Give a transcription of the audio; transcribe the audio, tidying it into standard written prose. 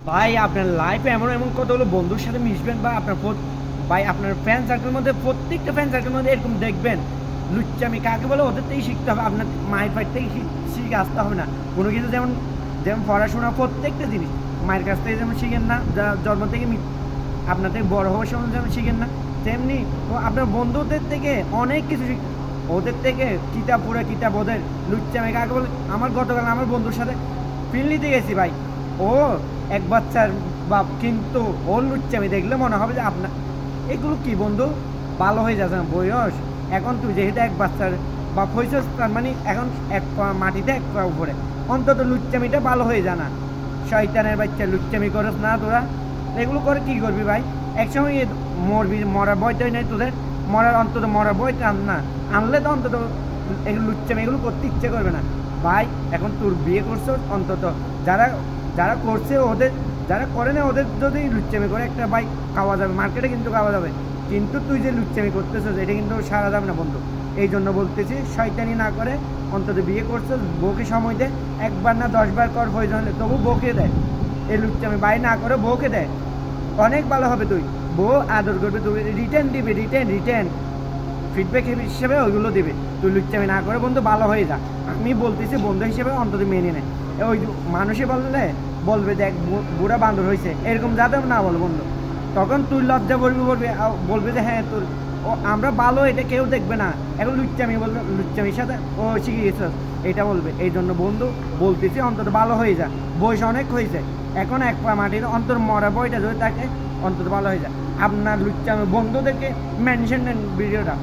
ভাই আপনার লাইফে এমন এমন কতগুলো বন্ধুর সাথে মিশবেন বা আপনার ভাই আপনার ফ্রেন্ড সার্কেলের মধ্যে প্রত্যেকটা ফ্রেন্ড সার্কেলের মধ্যে এরকম দেখবেন লুচ্চামি কাকে বলে ওদের থেকেই শিখতে হবে। আপনার মায়ের ফাইট থেকে শিখে আসতে হবে না কোনো কিছু। যেমন যেমন পড়াশোনা প্রত্যেকটা জিনিস মায়ের কাছ থেকে যেমন শিখেন না, জন্ম থেকে আপনার থেকে বড় হওয়ার সময় যেমন শিখেন না, তেমনি আপনার বন্ধুদের থেকে অনেক কিছু ওদের থেকে কিতাব পড়ে কিতাব ওদের লুচ্চামি কাকে বলে। আমার গতকাল আমার বন্ধুর সাথে ফিল নিতে গেছি ভাই, ও এক বাচ্চার বাপ, কিন্তু ওর লুচ্চামি দেখলে মনে হবে যে আপনার এগুলো কি বন্ধু, ভালো হয়ে যাচ্ছে না বয়স। এখন তুই যেহেতু এক বাচ্চার বাপ হয়েছিস, তার মানে এখন এক পা মাটিতে এক পা উপরে, অন্তত লুচ্চামিটা ভালো হয়ে জানা। শয়তানের বাচ্চা লুচ্চামি করস না তোরা, এগুলো করে কি করবি ভাই? একসময় মরবি, মরার বয়টাই নেই তোদের, মরার অন্তত মরার বয়টা আন না, আনলে তো অন্তত এগুলো লুচ্চামি এগুলো করতে ইচ্ছে করবে না ভাই। এখন তোর বিয়ে করছো, অন্তত যারা যারা করছে ওদের, যারা করে না ওদের যদি লুচ্চামি করে একটা বাইক খাওয়া যাবে, মার্কেটে কিন্তু খাওয়া যাবে, কিন্তু তুই যে লুচ্চামি করতেছিস এটা কিন্তু সারা যাবে না বন্ধু। এই জন্য বলতেছি শয়তানি না করে অন্তত বিয়ে করছো, বউকে সময় দে, একবার না 10 বার কর প্রয়োজন হলে, তবু বউকে দেয়। এই লুচ্চামি বাই না করে বউকে দেয়, অনেক ভালো হবে। তুই বউ আদর করবে, তুই রিটার্ন দিবে, রিটার্ন ফিডব্যাক হিসেবে ওইগুলো দেবে। তুই লুচ্চামি না করে বন্ধু ভালো হয়ে যা। আমি বলতেছি বন্ধু হিসেবে অন্তত মেনে নেয়। ওই মানুষে বললে বলবে দেখ বুড়া বান্দর হয়েছে, এরকম যাতে না বল বন্ধু, তখন তুই লজ্জা করবি, বলবে যে হ্যাঁ তোর ও আমরা ভালো, এটা কেউ দেখবে না। এখন লুচ্চামি বলবে, লুচ্চামির সাথে ও শিখে গেছে এটা বলবে। এই জন্য বন্ধু বলতেছি অন্তত ভালো হয়ে যা, বয়স অনেক হয়েছে, এখন এক পা মাটির অন্তর মরা বইটা যদি তাকে অন্তত ভালো হয়ে যায়। আপনার লুচ্চামি বন্ধুদেরকে মেনশন নেন ভিডিওটা।